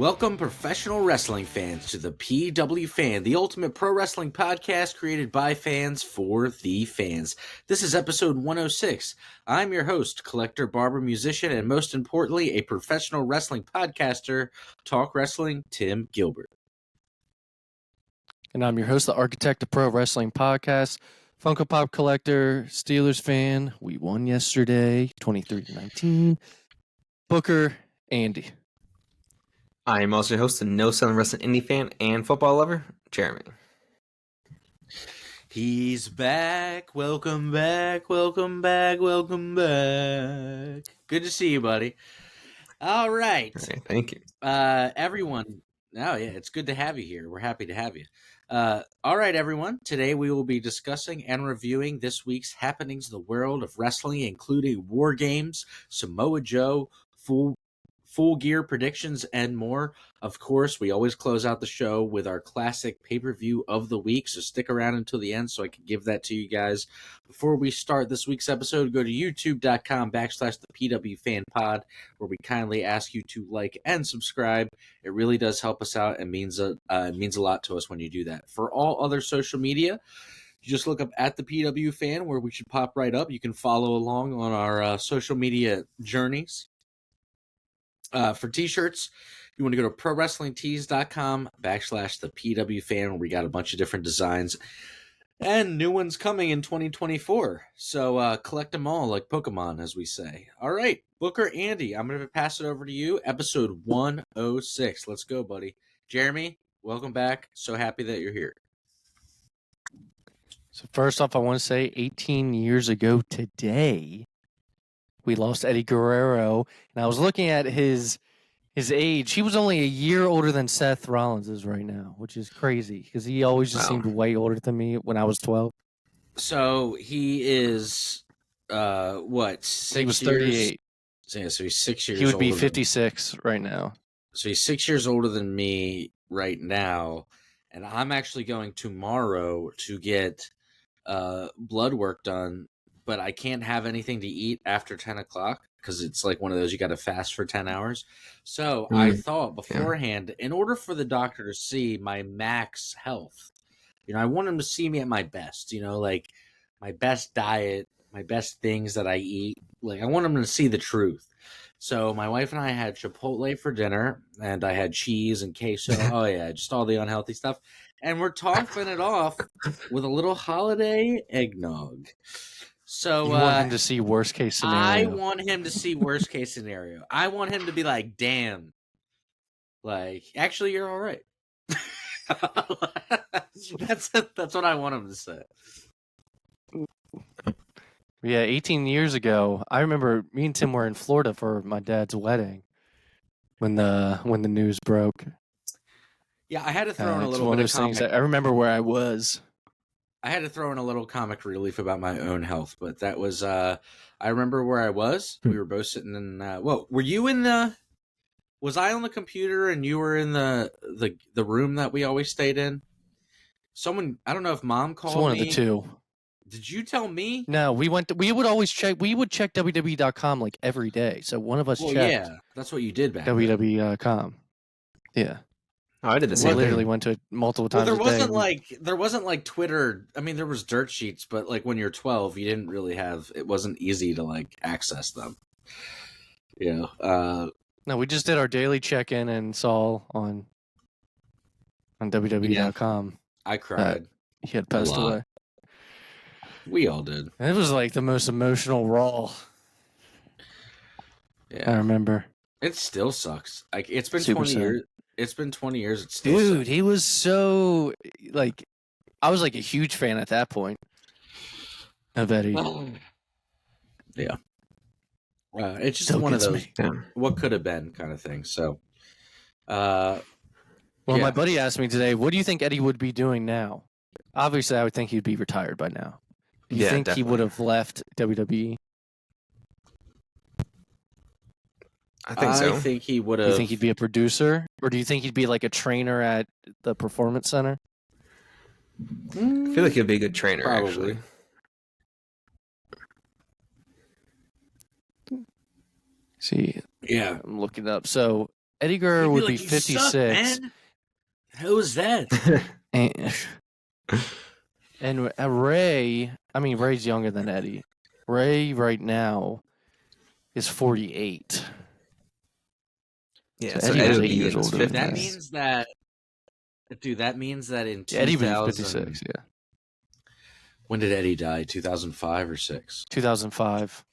Welcome, professional wrestling fans, to the PW Fan, the ultimate pro wrestling podcast created by fans for the fans. This is episode 106. I'm your host, collector, barber, musician, and most importantly, a professional wrestling podcaster, Talk Wrestling, Tim Gilbert. And I'm your host, the architect of pro wrestling podcast, Funko Pop collector, Steelers fan. We won yesterday, 23-19. Booker, Andy. I am also your host, the No Selling Wrestling Indie fan and football lover, Jeremy. He's back. Welcome back. Welcome back. Welcome back. Good to see you, buddy. All right. Thank you. Everyone. Oh, yeah. It's good to have you here. We're happy to have you. All right, everyone. Today we will be discussing and reviewing this week's happenings in the world of wrestling, including War Games, Samoa Joe, Full Gear predictions, and more. Of course, we always close out the show with our classic pay-per-view of the week, so stick around until the end so I can give that to you guys. Before we start this week's episode, go to youtube.com/the where we kindly ask you to like and subscribe. It really does help us out and means a lot to us when you do that. For all other social media, you just look up at the PW Fan, where we should pop right up. You can follow along on our social media journeys. For t-shirts, you want to go to prowrestlingtees.com/the PW Fan, where we got a bunch of different designs and new ones coming in 2024. So collect them all like Pokemon, as we say. All right, Booker, Andy, I'm going to pass it over to you. Episode 106. Let's go, buddy. Jeremy, welcome back. So happy that you're here. So first off, I want to say 18 years ago today, we lost Eddie Guerrero, and I was looking at his age. He was only a year older than Seth Rollins is right now, which is crazy because he always just seemed way older than me when I was 12. So he is, what, 6 He was years? 38. Yeah, so he's 6 years He would be older 56 right now. So he's 6 years older than me right now, and I'm actually going tomorrow to get blood work done, but I can't have anything to eat after 10 o'clock because it's like one of those you got to fast for 10 hours. So I thought beforehand, in order for the doctor to see my max health, I want him to see me at my best, like my best diet, my best things that I eat. Like, I want him to see the truth. So my wife and I had Chipotle for dinner, and I had cheese and queso. Oh, yeah, just all the unhealthy stuff. And we're topping it off with a little holiday eggnog. So you want him to see worst case scenario. I want him to see worst case scenario. I want him to be like, damn, like, actually, you're all right. That's what I want him to say. Yeah, 18 years ago, I remember me and Tim were in Florida for my dad's wedding when the news broke. Yeah, I had to throw in a little one bit of those of comic. things. I remember where I was. I had to throw in a little comic relief about my own health, but that was I remember where I was. We were both sitting in were you in the was I on the computer and you were in the room that we always stayed in? Someone, I don't know if Mom called me. It's one of the two. Did you tell me? No, we would always check. We would check WWE.com like every day. So one of us checked. Yeah, that's what you did back then. WWE.com. Yeah. Oh, I did the We same literally thing. went to it multiple times. Well, there wasn't like Twitter. I mean, there was dirt sheets, but like when you're 12, you didn't really have. It wasn't easy to like access them. No, we just did our daily check-in and saw on WWE.com. I cried. He had passed away. We all did. And it was like the most emotional Raw. Yeah, I remember. It still sucks. Like, it's been Super 20 sad. years. It's been 20 years. It still Dude, sucks. he was so like, I was like a huge fan at that point of Eddie. Yeah. It's just Still one of gets those me. what could have been kind of thing. So, Well, my buddy asked me today, what do you think Eddie would be doing now? Obviously, I would think he'd be retired by now. Do you think definitely. he would have left WWE? I think so. I think he would Do have. you think he'd be a producer? Or do you think he'd be like a trainer at the Performance Center? I feel like he'd be a good trainer, Probably. actually. See, Yeah. I'm looking up. So Eddie Guerrero He'd would be like, "You suck, 56. man." Who is that? And Ray, I mean, Ray's younger than Eddie. Ray right now is 48. Yeah, So so Eddie Eddie was would 8 be in years his older than That 50s. means that, dude. That means that in Yeah, Eddie would be 2000, 56, yeah. when did Eddie die? 2005 or 6? 2005.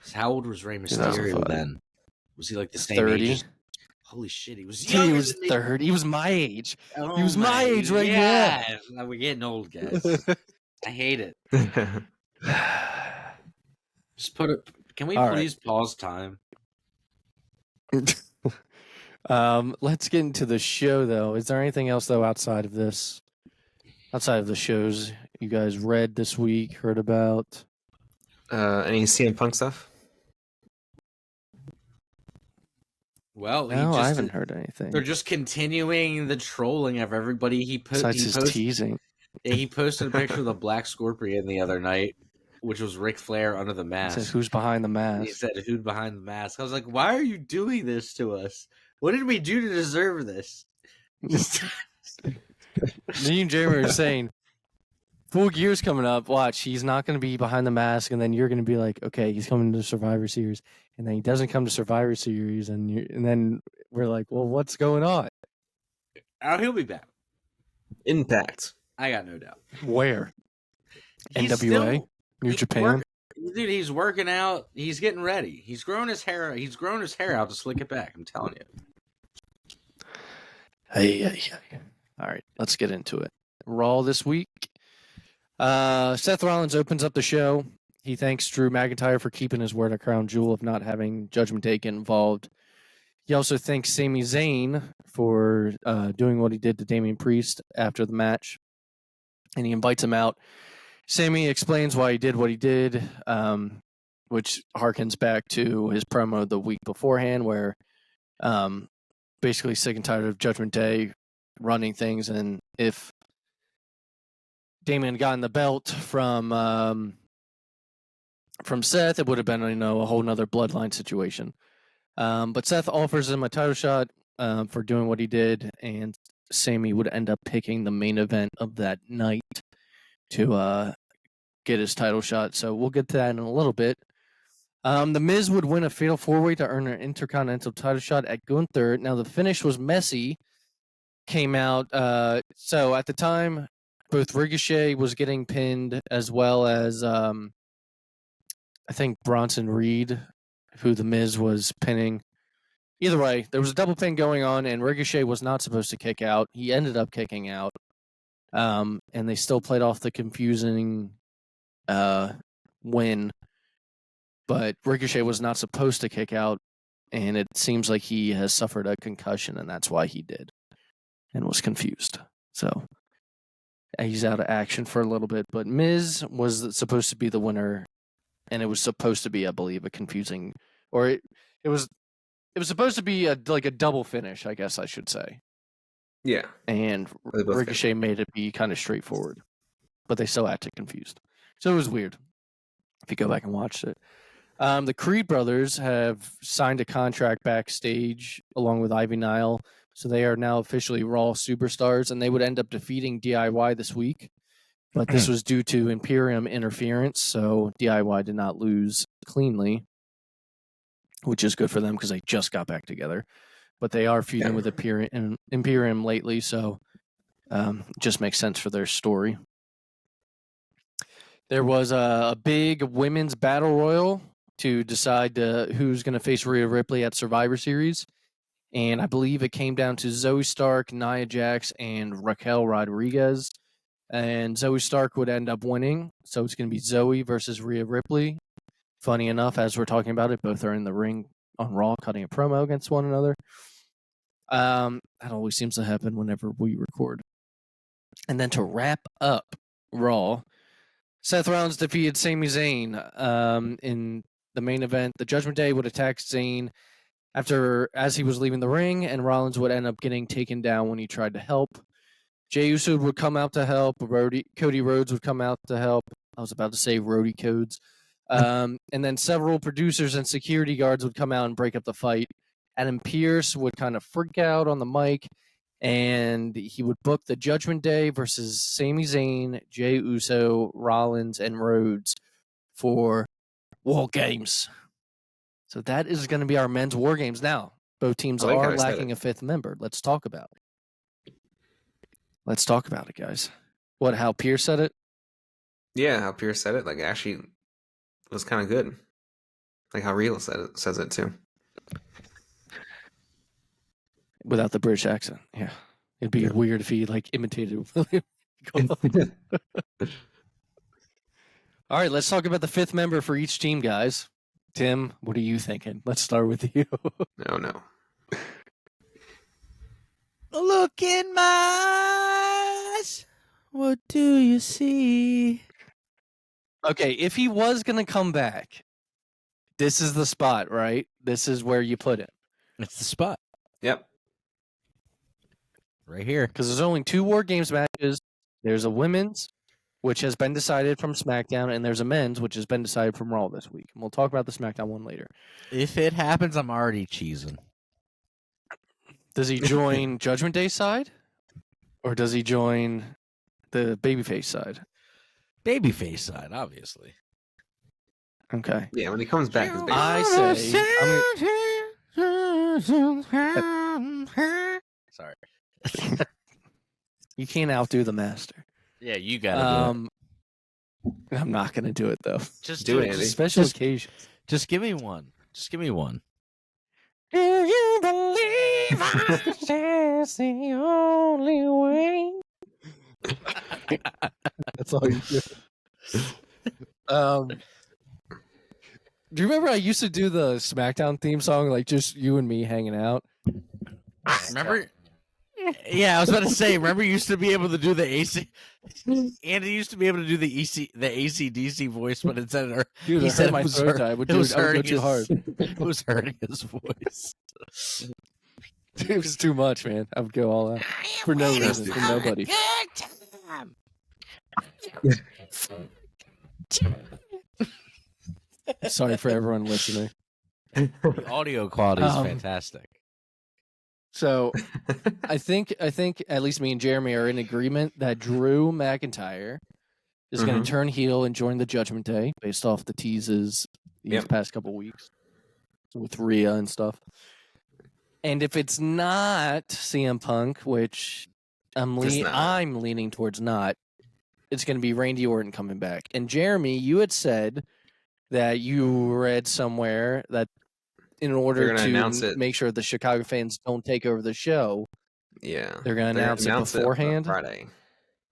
So how old was Rey Mysterio 2005. then? Was he like the same 30. age? Holy shit, he was He younger was than me. 30. He was my age. Oh He was my age right yeah. Now we're getting old, guys. I hate it. Just put it. Can we All right. please pause time? Let's get into the show, though. Is there anything else, though, outside of this? Outside of the shows you guys read this week, heard about? Any CM Punk stuff? Well, No, I haven't heard anything. They're just continuing the trolling of everybody. Besides his teasing. Yeah, he posted a picture of the Black Scorpion the other night, which was Ric Flair under the He mask. said, "Who's behind the He mask?" said, "Who's behind the mask?" I was like, "Why are you doing this to us? What did we do to deserve this?" Just Me and Jeremy were saying, Full Gear's coming up. Watch, he's not going to be behind the mask, and then you're going to be like, okay, he's coming to Survivor Series, and then he doesn't come to Survivor Series, and then we're like, well, what's going on? oh, he'll be back. Impact. I got no doubt. Where? He's NWA? still- New Japan? Dude, he's working out. He's getting ready. He's grown his hair. He's grown his hair out to slick it back. I'm telling you. Hey. All right, let's get into it. Raw this week. Seth Rollins opens up the show. He thanks Drew McIntyre for keeping his word at Crown Jewel of not having Judgment Day get involved. He also thanks Sami Zayn for doing what he did to Damian Priest after the match, and he invites him out. Sami explains why he did what he did, which harkens back to his promo the week beforehand, where basically sick and tired of Judgment Day running things, and if Damian had gotten the belt from Seth, it would have been a whole nother bloodline situation. But Seth offers him a title shot for doing what he did, and Sami would end up picking the main event of that night to get his title shot. So we'll get to that in a little bit. The Miz would win a fatal four-way to earn an Intercontinental title shot at Gunther. Now, the finish was messy. Came out. So at the time, both Ricochet was getting pinned as well as I think Bronson Reed, who the Miz was pinning. Either way, there was a double pin going on, and Ricochet was not supposed to kick out. He ended up kicking out. And they still played off the confusing win. But Ricochet was not supposed to kick out, and it seems like he has suffered a concussion, and that's why he did and was confused. So he's out of action for a little bit. But Miz was supposed to be the winner, and it was supposed to be, I believe, a confusing, or it was supposed to be a double finish, I guess I should say. Yeah. And Ricochet made it be kind of straightforward, but they still acted confused. So it was weird if you go back and watch it. The Creed brothers have signed a contract backstage along with Ivy Nile, so they are now officially Raw superstars, and they would end up defeating DIY this week. But this was due to Imperium interference, so DIY did not lose cleanly, which is good for them because they just got back together. But they are feuding with Imperium lately, so it just makes sense for their story. There was a big women's battle royal to decide who's going to face Rhea Ripley at Survivor Series. And I believe it came down to Zoe Stark, Nia Jax, and Raquel Rodriguez. And Zoe Stark would end up winning. So it's going to be Zoe versus Rhea Ripley. Funny enough, as we're talking about it, both are in the ring on Raw cutting a promo against one another. That always seems to happen whenever we record. And then to wrap up Raw, Seth Rollins defeated Sami Zayn in the main event. The Judgment Day would attack Zayn as he was leaving the ring, and Rollins would end up getting taken down when he tried to help. Jey Uso would come out to help. Cody Rhodes would come out to help. I was about to say Rhodey Codes. And then several producers and security guards would come out and break up the fight. Adam Pearce would kind of freak out on the mic, and he would book the Judgment Day versus Sami Zayn, Jey Uso, Rollins, and Rhodes for War Games. So that is going to be our men's War Games. Now, both teams are lacking a fifth member. Let's talk about it. Let's talk about it, guys. How Pierce said it? Yeah, how Pierce said it. Like, actually was kind of good. Like how Real says it too. Without the British accent. Yeah. It'd be weird if he, like, imitated William. All right, let's talk about the fifth member for each team, guys. Tim, what are you thinking? Let's start with you. No. Look in my eyes. What do you see? Okay, if he was going to come back, this is the spot, right? This is where you put it. It's the spot. Yep. Right here. Because there's only 2 War Games matches. There's a women's, which has been decided from SmackDown, and there's a men's, which has been decided from Raw this week. And we'll talk about the SmackDown one later. If it happens, I'm already cheesing. Does he join Judgment Day side? Or does he join the babyface side? Babyface side, obviously. Okay. Yeah, when he comes back, his Sorry. You can't outdo the master. Yeah, you gotta do it. I'm not gonna do it though. Just do it, Andy. Special occasions. Just give me one. Just give me one. Do you believe that's the only way? That's all you do. Do you remember I used to do the SmackDown theme song, like just you and me hanging out? Remember? Yeah, I was about to say. Remember, you used to be able to do the AC. Andy used to be able to do the AC/DC voice, but instead of Dude, he said my throat died. I would go too hard. It was hurting his voice. It was too much, man. I would go all out for no reason, for nobody. Sorry for everyone listening. The audio quality is fantastic. So, I think at least me and Jeremy are in agreement that Drew McIntyre is going to turn heel and join the Judgment Day based off the teases these past couple weeks with Rhea and stuff. And if it's not CM Punk, which I'm leaning towards not, it's going to be Randy Orton coming back. And Jeremy, you had said that you read somewhere that in order to make sure the Chicago fans don't take over the show, they're going to announce it beforehand.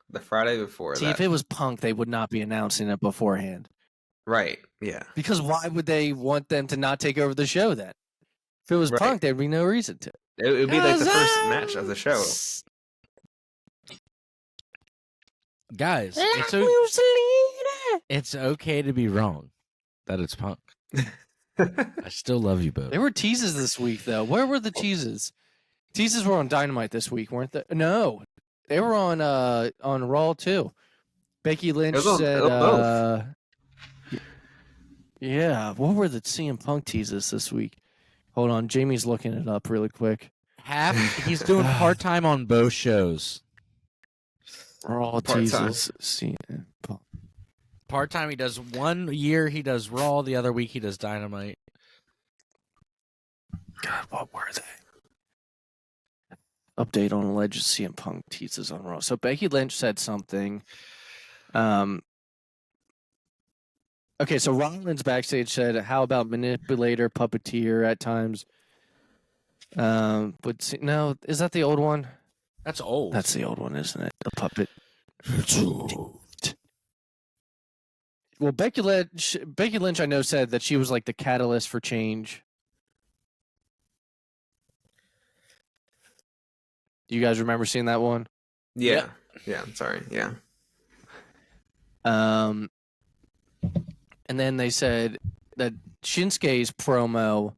The Friday before. See, if it was Punk, they would not be announcing it beforehand. Right, yeah. Because why would they want them to not take over the show then? If it was Punk, there'd be no reason to. It would be like the first match of the show. Guys, it's okay to be wrong that it's Punk. I still love you both. There were teases this week, though. Where were the teases? Teases were on Dynamite this week, weren't they? No, they were on Raw too. Becky Lynch said, "Yeah, what were the CM Punk teases this week?" Hold on, Jamie's looking it up really quick. He's doing part-time on both shows. Raw teases CM Punk. Part-time, he does 1 year, he does Raw, the other week he does Dynamite. God, what were they? Update on alleged CM Punk teases on Raw. So Becky Lynch said something. Okay, so Rollins backstage said, "How about manipulator, puppeteer at times?" But no, is that the old one? That's old. That's the old one, isn't it? The puppet. Well, Becky Lynch, I know, said that she was like the catalyst for change. Do you guys remember seeing that one? Yeah. Sorry. Yeah. And then they said that Shinsuke's promo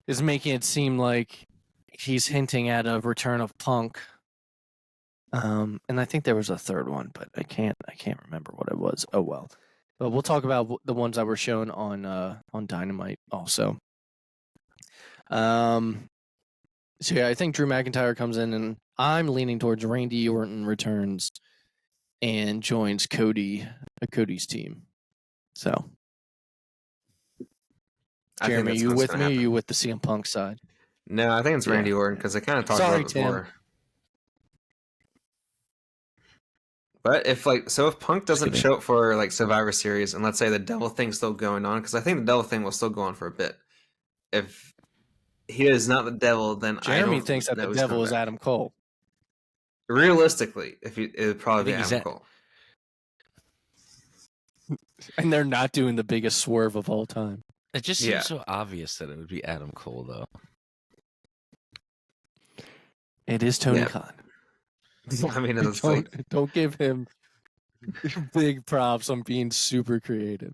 is making it seem like he's hinting at a return of Punk. And I think there was a third one, but I can't remember what it was. Oh well. But we'll talk about the ones that were shown on Dynamite also. So yeah, I think Drew McIntyre comes in, and I'm leaning towards Randy Orton returns and joins Cody's team. So, I think Jeremy, that's you what's with gonna me? Or happen. you with the CM Punk side? No, I think it's Yeah. Randy Orton because I kind of talked Sorry, about it Tim. before. But if Punk doesn't kidding. show up for like Survivor Series, and let's say the Devil thing's still going on, because I think the Devil thing will still go on for a bit. If he is not the Devil, then I Jeremy don't thinks that know the he's devil coming is back. Adam Cole. Realistically, it would probably be think he's Adam Cole. And they're not doing the biggest swerve of all time. It just Yeah. seems so obvious that it would be Adam Cole, though. It is Tony Yeah. Khan. I mean, it's like, Don't give him big props on being super creative.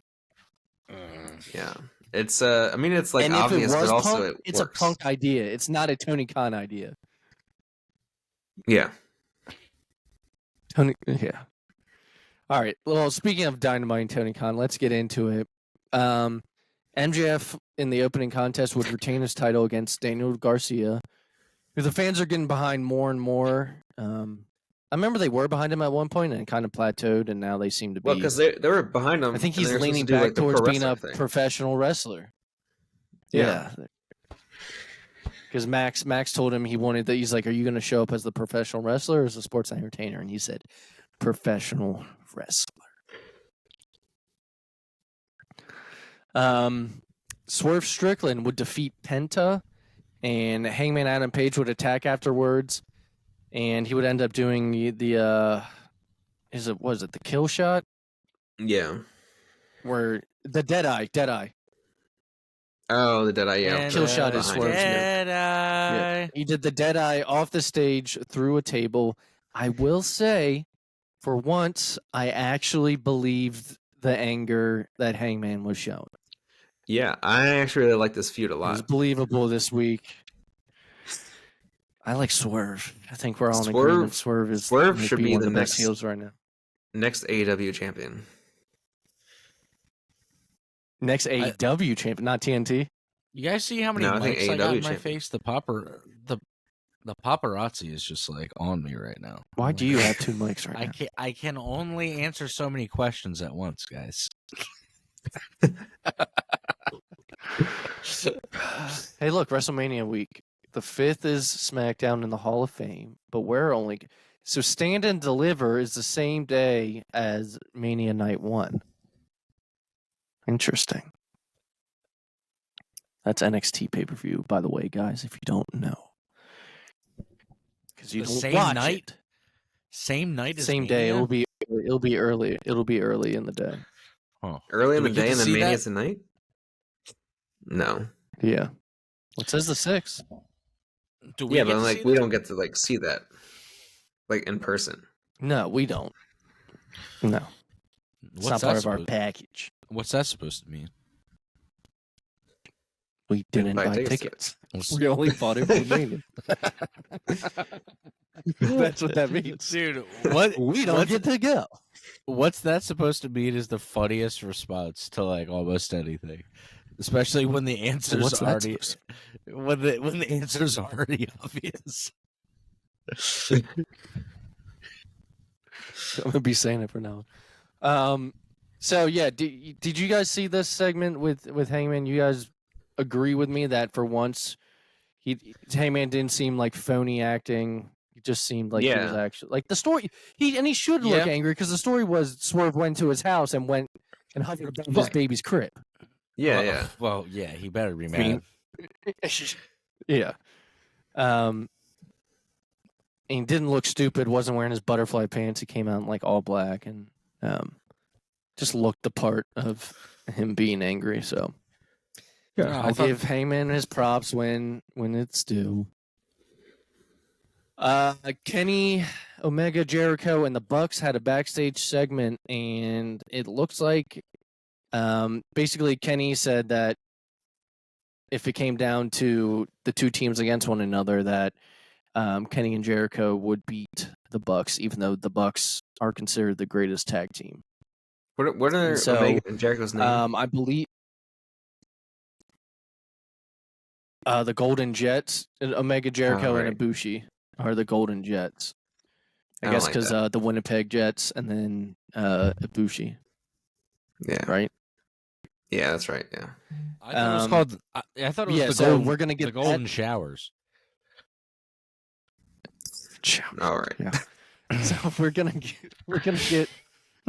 yeah, it's I mean, it's like and obvious, if it was but also Punk, it it's works. a Punk idea. It's not a Tony Khan idea. Yeah. Yeah. All right. Well, speaking of Dynamite and Tony Khan, let's get into it. MJF in the opening contest would retain his title against Daniel Garcia, who the fans are getting behind more and more. I remember they were behind him at one point and it kind of plateaued, and now they seem to be. Well, because they were behind him. I think and he's they were supposed leaning to do, back like, the towards pro being a wrestler thing. professional wrestler. Yeah. Because Max told him he wanted that. He's like, "Are you going to show up as the professional wrestler or as a sports entertainer?" And he said, "Professional wrestler." Swerve Strickland would defeat Penta, and Hangman Adam Page would attack afterwards, and he would end up doing the was it the kill shot? Yeah. Where the Deadeye. Oh, the Deadeye, yeah. Kill shot is behind Swerve's him. move. Deadeye. Yeah. He did the Deadeye off the stage through a table. I will say, for once, I actually believed the anger that Hangman was showing. Yeah, I actually really like this feud a It was lot. believable this week. I like Swerve. I think we're all in Swerve- agreement. Swerve should might be one the of the best next- heels right now. Next AEW champion. Next AEW champion, not TNT. You guys see how many No, I think mics I got AEW in my champion. face? The paparazzi is just like on me right now. Why I'm do like, you have two mics right now? I can only answer so many questions at once, guys. Hey, look, WrestleMania week. The 5th is SmackDown in the Hall of Fame, but we're only so Stand and Deliver is the same day as Mania Night 1. Interesting. That's NXT pay-per-view, by the way, guys, if you don't know. Because you The don't same watch night? it. Same night as Same day. Mania? It'll be early. It'll be early in the day. Huh. Early in Do the we get day to and then see Mania's that? the night? No. Yeah. Well, it says the 6th. Do we Yeah, get but to like see we that? don't get to like see that like in person. No, we don't. No. It's not What's part that of our supposed- package. What's that supposed to mean? We didn't buy buy tickets to tickets. What's- We only bought it for Mania. That's what that means. Dude, what We don't what's, get to go. what's that supposed to mean is the funniest response to like almost anything. Especially when the answer's What's that already supposed when the answer's already obvious. I'm gonna be saying it for now. So yeah, did you guys see this segment with Hangman? You guys agree with me that for once, Hangman didn't seem like phony acting. He just seemed like he was Yeah. actually like the story. He should look Yeah. angry because the story was Swerve went to his house and went and hovered above his Right. baby's crib. Yeah, well, yeah. Well, yeah, he better be mad. mean- Yeah. And he didn't look stupid, wasn't wearing his butterfly pants. He came out in like all black and just looked the part of him being angry. So Yeah, I I'll thought- give Hangman his props when it's due. Kenny Omega Jericho and the Bucks had a backstage segment, and it looks like basically Kenny said that if it came down to the two teams against one another, that Kenny and Jericho would beat the Bucks, even though the Bucks are considered the greatest tag team. What are So, Omega and Jericho's name? I believe The Golden Jets, Omega Jericho right. and Ibushi are the Golden Jets. I I don't guess like because that. the Winnipeg Jets and then Ibushi, Yeah. right? Yeah, that's right. Yeah. I thought it was called. I thought it was yeah, the so golden. we're gonna get the golden that- showers. All right. Yeah. So we're gonna get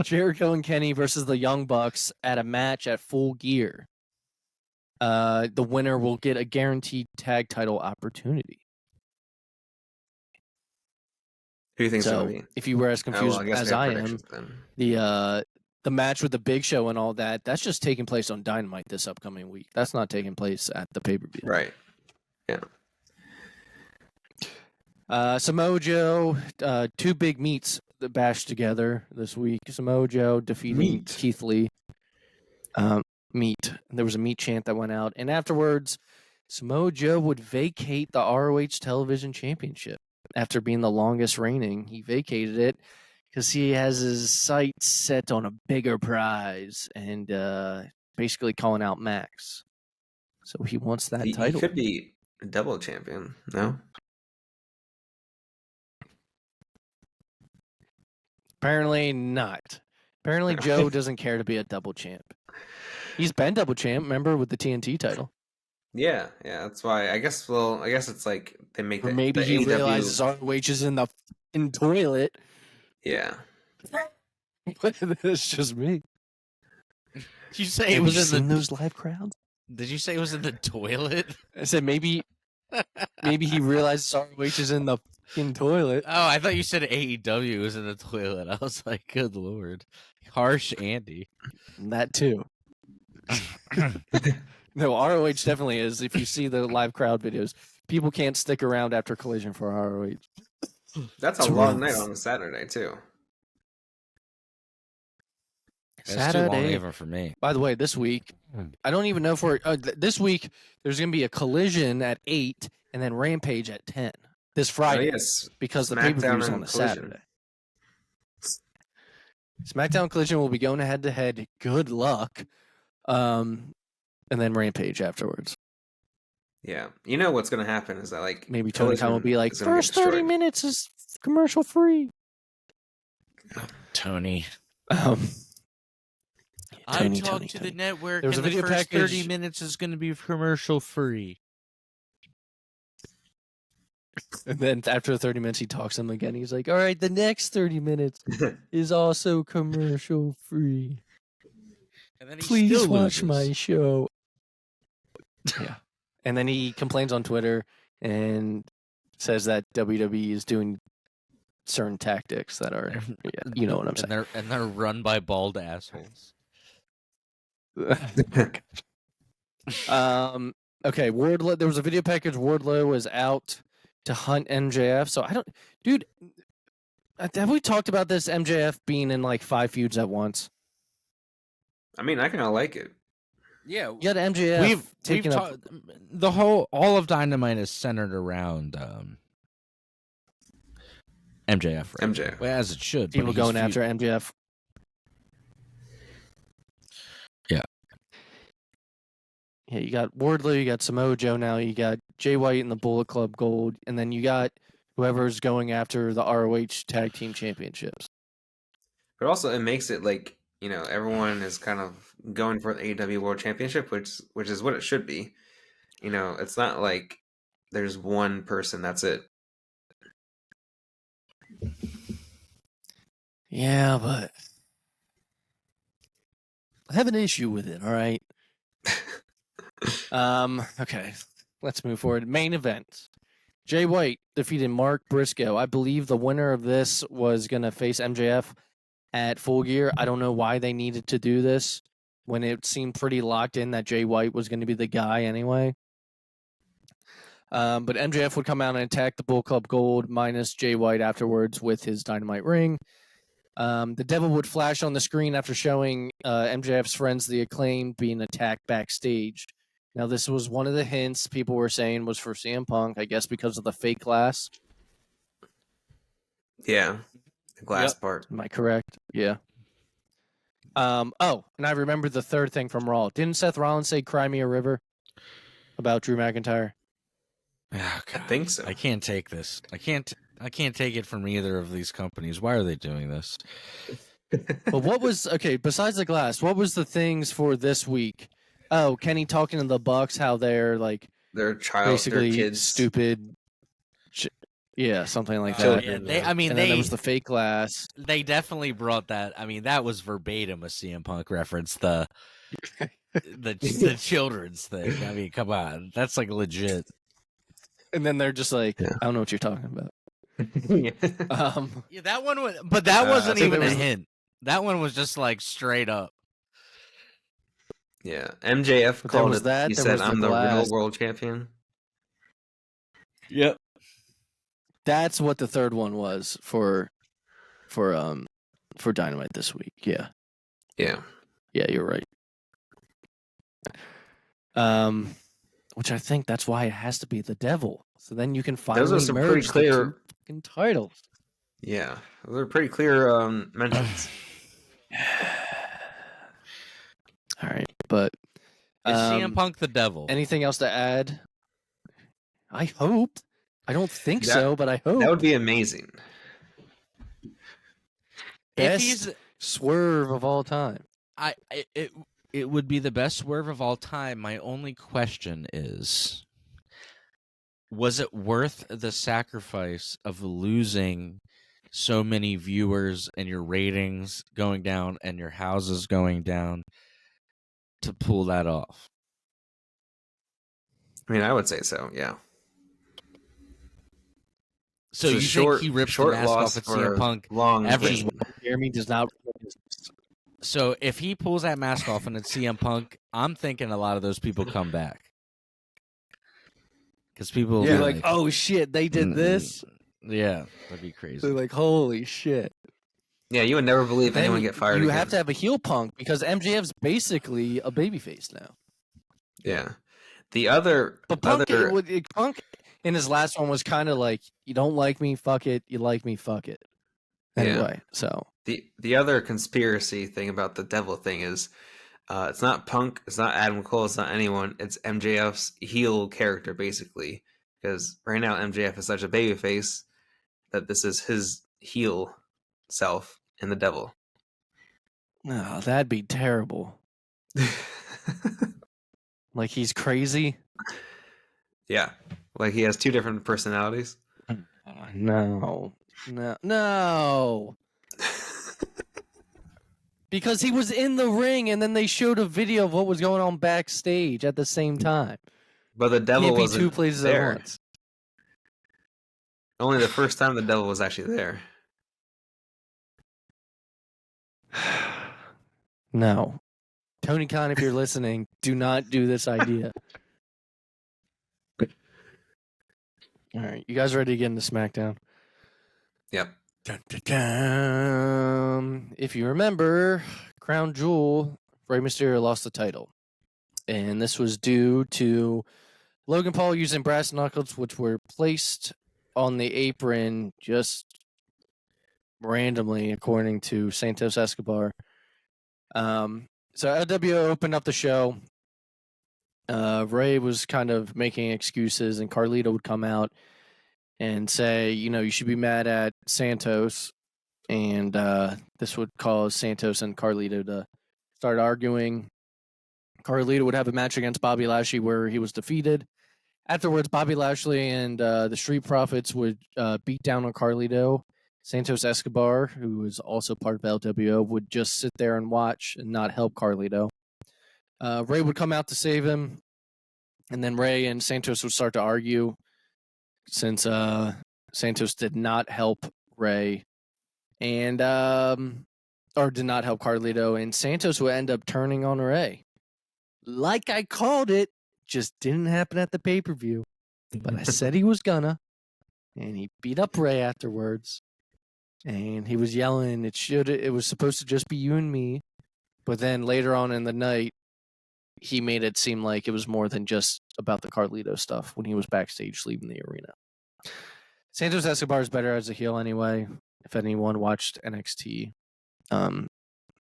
Jericho and Kenny versus the Young Bucks at a match at Full Gear. The winner will get a guaranteed tag title opportunity. Who do you think's So gonna be? if you were as confused I guess as we have I am, predictions then. the match with the Big Show and all that, that's just taking place on Dynamite this upcoming week. That's not taking place at the pay-per-view. Right. Yeah. Samoa Joe, two big meets that bashed together this week. Samoa Joe defeating Meat. Keith Lee. Meat. There was a meat chant that went out. And afterwards, Samoa Joe would vacate the ROH Television Championship. After being the longest reigning, he vacated it because he has his sights set on a bigger prize and basically calling out Max. So he wants that He title. could be a double champion. No. Apparently not. Apparently Joe doesn't care to be a double champ. He's been double champ, remember, with the TNT title. Yeah. Yeah. That's why. I guess. Well, I guess it's like they make Or the, maybe the he AEW realizes ROH is in the f***ing toilet. Yeah. That's just me. Did you say it Have was you in seen the? those live crowds? Did you say it was in the toilet? I said maybe he realizes ROH is in the f***ing toilet. Oh, I thought you said AEW was in the toilet. I was like, good lord, harsh Andy. That too. No, ROH definitely is. If you see the live crowd videos, people can't stick around after Collision for ROH. That's It's a long rough. night on a Saturday too. It's too long Saturday. even for me. By the way, this week, I don't even know for this week. There's going to be a Collision at 8 and then Rampage at 10 this Friday yes. because the Smackdown pay-per-view is and on the Collision. Saturday. SmackDown Collision will be going head-to-head. Good luck. And then Rampage afterwards. Yeah. You know what's gonna happen is that like Maybe Tony Khan will Collision be like, is gonna get first 30 destroyed." minutes is commercial free. Tony. I I talked to the network. There was and a video the first package. 30 minutes is going to be commercial free. And then after 30 minutes, he talks to him again. He's like, all right, the next 30 minutes is also commercial free. And then he Please still watch loses. my show. Yeah. And then he complains on Twitter and says that WWE is doing certain tactics that are, yeah, you know what I'm saying. And they're run by bald assholes. Okay, Wardlow. There was a video package. Wardlow was out to hunt MJF. So I don't, dude. Have we talked about this MJF being in like 5 feuds at once? I mean, I kind of like it. Yeah, You got MJF we've taking up. all of Dynamite is centered around MJF. Right? MJF. Well, as it should. People but going he's after MJF. Yeah. Yeah, you got Wardlow, you got Samoa Joe now, you got Jay White in the Bullet Club Gold, and then you got whoever's going after the ROH Tag Team Championships. But also, it makes it like, you know, everyone is kind of going for the AEW World Championship, which is what it should be. You know, it's not like there's one person, that's it. Yeah, but I have an issue with it, all right? Okay, let's move forward. Main event. Jay White defeated Mark Briscoe. I believe the winner of this was going to face MJF at Full Gear. I don't know why they needed to do this when it seemed pretty locked in that Jay White was going to be the guy anyway. But MJF would come out and attack the Bull Club Gold minus Jay White afterwards with his Dynamite ring. The Devil would flash on the screen after showing MJF's friends the Acclaimed being attacked backstage. Now, this was one of the hints people were saying was for CM Punk, I guess because of the fake glass. Yeah. The glass part. Am I correct? Yeah. Oh, and I remember the third thing from Raw. Didn't Seth Rollins say "Cry Me a River" about Drew McIntyre? Oh, I God. think so. I can't take this. I can't take it from either of these companies. Why are they doing this? But what was besides the glass? What was the things for this week? Oh, Kenny talking to the Bucks, how they're like Their basically kids. stupid. Yeah, something like that. Children, They, I mean, And then there was the fake glass. they definitely brought that. I mean, that was verbatim a CM Punk reference. The children's thing. I mean, come on, that's like legit. And then they're just like, Yeah. I don't know what you're talking about. Yeah, that one was, but that wasn't I think even there a was- hint. That one was just like straight up. Yeah, MJF But there called was it. that, He there said, was the "I'm the real glass. world champion." Yep. That's what the third one was for Dynamite this week. Yeah. Yeah, Yeah, you're right. Which I think that's why it has to be the devil. So then you can finally those are some pretty merge the clear. two fucking titles. Yeah, those are pretty clear mentions. All right, but Is CM Punk the devil? anything else to add? I hope. I don't think That- so, but I hope. That would be amazing. Best If he's, swerve of all time. it would be the best swerve of all time. My only question is, was it worth the sacrifice of losing so many viewers and your ratings going down and your houses going down to pull that off? I mean, I would say so. Yeah. So It's a you think he ripped the short mask loss off at for CM Punk? long ever- gain. Jeremy does not. So if he pulls that mask off and it's CM Punk, I'm thinking a lot of those people come back. Because people will You're be like, oh shit, they did this. Yeah, that'd be crazy. They're like, holy shit. Yeah, you would never believe Then anyone get fired. You again. have to have a heel Punk because MJF's basically a babyface now. Yeah. The other, But Punk, Punk in his last one was kind of like, you don't like me, fuck it. You like me, fuck it. Anyway, so the other conspiracy thing about the devil thing is, it's not Punk, it's not Adam Cole, it's not anyone. It's MJF's heel character basically, because right now MJF is such a babyface that this is his heel self in the devil. oh, that'd be terrible. Like he's crazy. Yeah, like he has two different personalities. No. Because he was in the ring and then they showed a video of what was going on backstage at the same time. But the devil Can't be wasn't two places there. at once. Only the first time the devil was actually there. No. Tony Khan, if you're listening, do not do this idea. All right, you guys ready to get into SmackDown? Yep. Dun, dun, dun. If you remember, Crown Jewel, Rey Mysterio lost the title. And this was due to Logan Paul using brass knuckles, which were placed on the apron just randomly, according to Santos Escobar. So LWO opened up the show. Ray was kind of making excuses, and Carlito would come out and say, you should be mad at Santos. And this would cause Santos and Carlito to start arguing. Carlito would have a match against Bobby Lashley where he was defeated. Afterwards, Bobby Lashley and the Street Profits would beat down on Carlito. Santos Escobar, who was also part of LWO, would just sit there and watch and not help Carlito. Ray would come out to save him, and then Ray and Santos would start to argue since Santos did not help Ray and or did not help Carlito, and Santos would end up turning on Ray. Like I called it, just didn't happen at the pay-per-view. But I said he was gonna, and he beat up Ray afterwards. And he was yelling, it was supposed to just be you and me. But then later on in the night, he made it seem like it was more than just about the Carlito stuff when he was backstage leaving the arena. Santos Escobar is better as a heel anyway. If anyone watched NXT,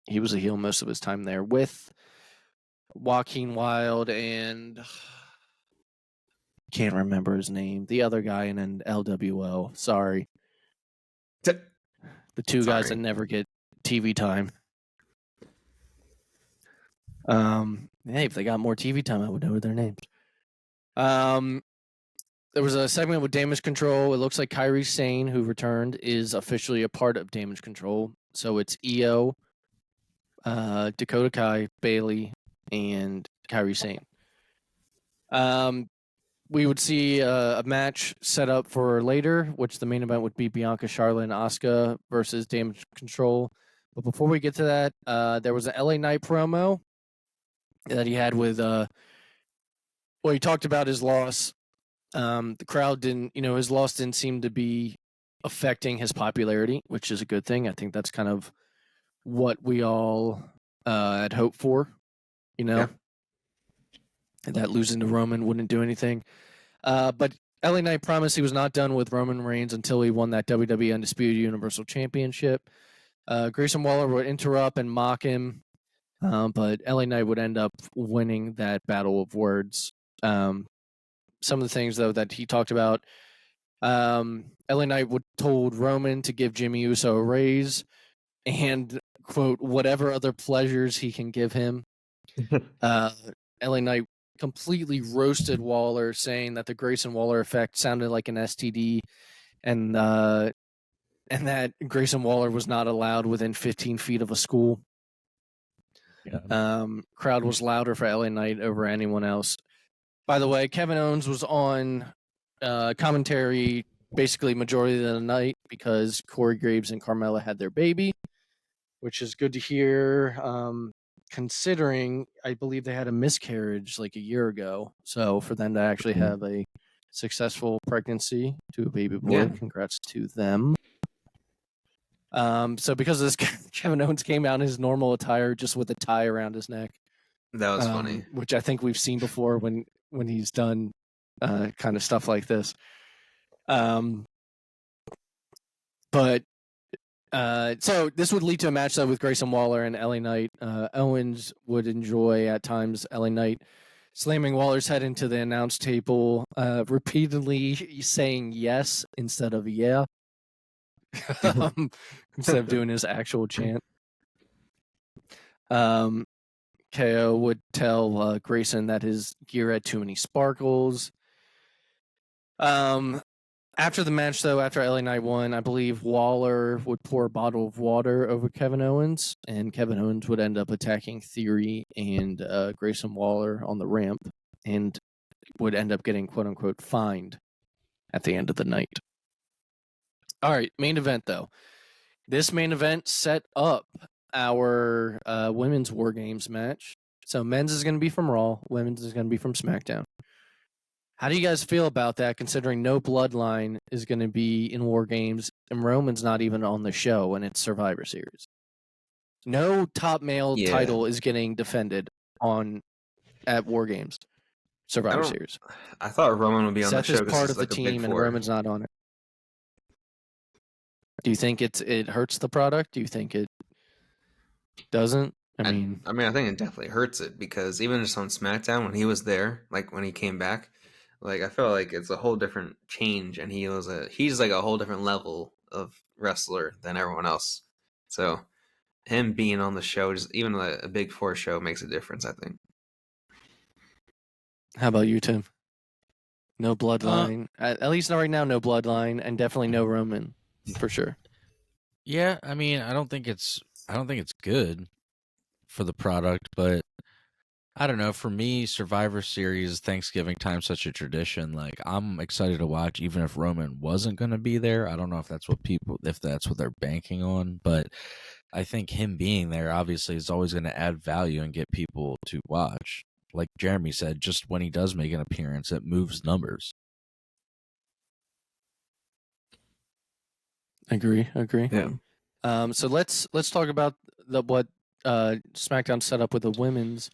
he was a heel most of his time there with Joaquin Wilde and can't remember his name. The other guy in an LWO. Sorry. The two guys that never get TV time. Hey, if they got more TV time, I would know their names. There was a segment with Damage Control. It looks like Kairi Sane, who returned, is officially a part of Damage Control. So it's Io, Dakota Kai, Bailey, and Kairi Sane. We would see a match set up for later, which the main event would be Bianca, Charlotte, and Asuka versus Damage Control. But before we get to that, there was an LA Knight promo that he had with, he talked about his loss. The crowd didn't, his loss didn't seem to be affecting his popularity, which is a good thing. I think that's kind of what we all had hoped for, Yeah. that losing to Roman wouldn't do anything. But LA Knight promised he was not done with Roman Reigns until he won that WWE Undisputed Universal Championship. Grayson Waller would interrupt and mock him, but LA Knight would end up winning that battle of words. Some of the things, though, that he talked about, LA Knight told Roman to give Jimmy Uso a raise and, quote, whatever other pleasures he can give him. LA Knight completely roasted Waller, saying that the Grayson Waller effect sounded like an STD, and that Grayson Waller was not allowed within 15 feet of a school. Yeah. Crowd was louder for LA Knight over anyone else. By the way, Kevin Owens was on commentary basically majority of the night because Corey Graves and Carmella had their baby, which is good to hear, considering I believe they had a miscarriage like a year ago. So for them to actually have a successful pregnancy to a baby boy, congrats to them. So because of this, Kevin Owens came out in his normal attire just with a tie around his neck. That was funny. Which I think we've seen before when he's done kind of stuff like this. But so this would lead to a match though with Grayson Waller and LA Knight. Owens would enjoy at times LA Knight slamming Waller's head into the announce table, repeatedly saying yes instead of yeah. Instead of doing his actual chant. KO would tell Grayson that his gear had too many sparkles. After the match, though, after LA Knight won, I believe Waller would pour a bottle of water over Kevin Owens, and Kevin Owens would end up attacking Theory and Grayson Waller on the ramp, and would end up getting quote-unquote fined at the end of the night. All right, main event, though. This main event set up our women's War Games match. So men's is going to be from Raw, women's is going to be from SmackDown. How do you guys feel about that, considering no Bloodline is going to be in War Games and Roman's not even on the show and it's Survivor Series? No top male title is getting defended at War Games, Survivor Series. I thought Roman would be on Seth the show. is part of the team and Roman's not on it. Do you think it hurts the product? Do you think it doesn't? I mean, I think it definitely hurts it because even just on SmackDown when he was there, like when he came back, like I feel like it's a whole different change, and he's like a whole different level of wrestler than everyone else. So him being on the show, just even a Big Four show, makes a difference, I think. How about you, Tim? No Bloodline, at least not right now. No Bloodline, and definitely no Roman, for sure. Yeah, I mean, I don't think it's good for the product, but I don't know. For me, Survivor Series, Thanksgiving time, such a tradition. Like, I'm excited to watch, even if Roman wasn't going to be there. I don't know if that's what they're banking on, but I think him being there obviously is always going to add value and get people to watch. Like Jeremy said, just when he does make an appearance, it moves numbers. Agree. Yeah. So let's talk about what SmackDown set up with the women's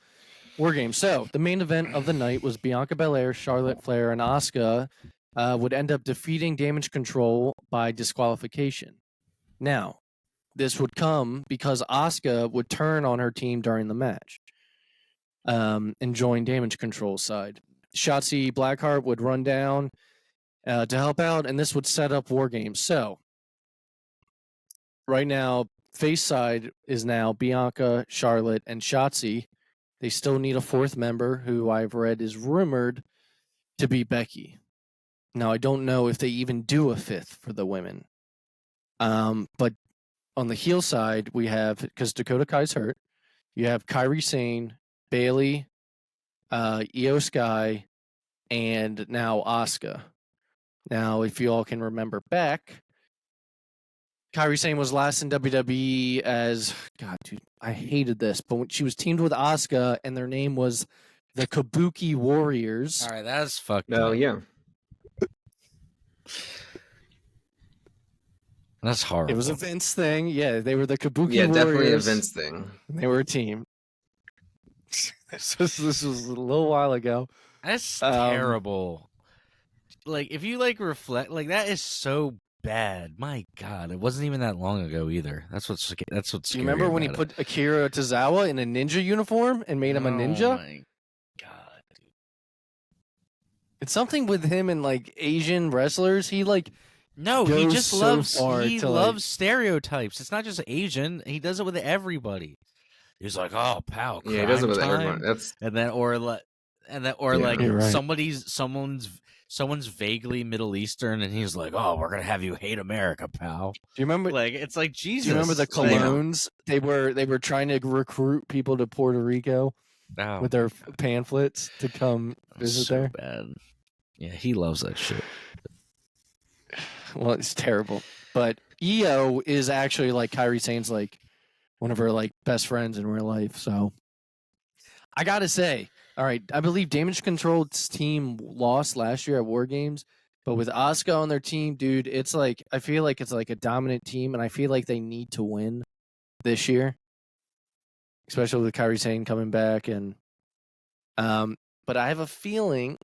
War Games. So the main event of the night was Bianca Belair, Charlotte Flair, and Asuka would end up defeating Damage Control by disqualification. Now, this would come because Asuka would turn on her team during the match and join Damage Control's side. Shotzi Blackheart would run down to help out, and this would set up War Games. So right now, face side is now Bianca, Charlotte, and Shotzi. They still need a fourth member, who I've read is rumored to be Becky. Now, I don't know if they even do a fifth for the women. But on the heel side, we have, because Dakota Kai's hurt, you have Kairi Sane, Bailey, Io Sky, and now Asuka. Now, if you all can remember back, Kairi Sane was last in WWE as, God, dude, I hated this, but when she was teamed with Asuka, and their name was the Kabuki Warriors. All right, that's fucked No, up. yeah. That's horrible. It was a Vince thing. Yeah, they were the Kabuki Warriors. Yeah, definitely a Vince thing. They were a team. this was a little while ago. That's terrible. Like, if you like reflect, like that is so bad. My God, it wasn't even that long ago either. That's what's Do scary. you remember when he about put Akira Tozawa in a ninja uniform and made him a ninja? Oh my God, dude. It's something with him and like Asian wrestlers. He like No, he goes just so loves. far He to, loves stereotypes. It's not just Asian. He does it with everybody. He's like, "Oh, pal, Yeah, he does it with crime everyone. time?" That's And then, or like You're right. someone's vaguely Middle Eastern, and he's like, "Oh, we're gonna have you hate America, pal." Do you remember? Like, it's like Jesus. Do you remember the Like- colognes? They were trying to recruit people to Puerto Rico Oh, with their pamphlets to come visit so there. bad. Yeah, he loves that shit. Well, it's terrible. But Io is actually like Kairi Sane's like one of her like best friends in real life. So I gotta say, all right, I believe Damage Control's team lost last year at War Games, but with Asuka on their team, dude, it's like I feel like it's like a dominant team, and I feel like they need to win this year, especially with Kairi Sane coming back. And but I have a feeling,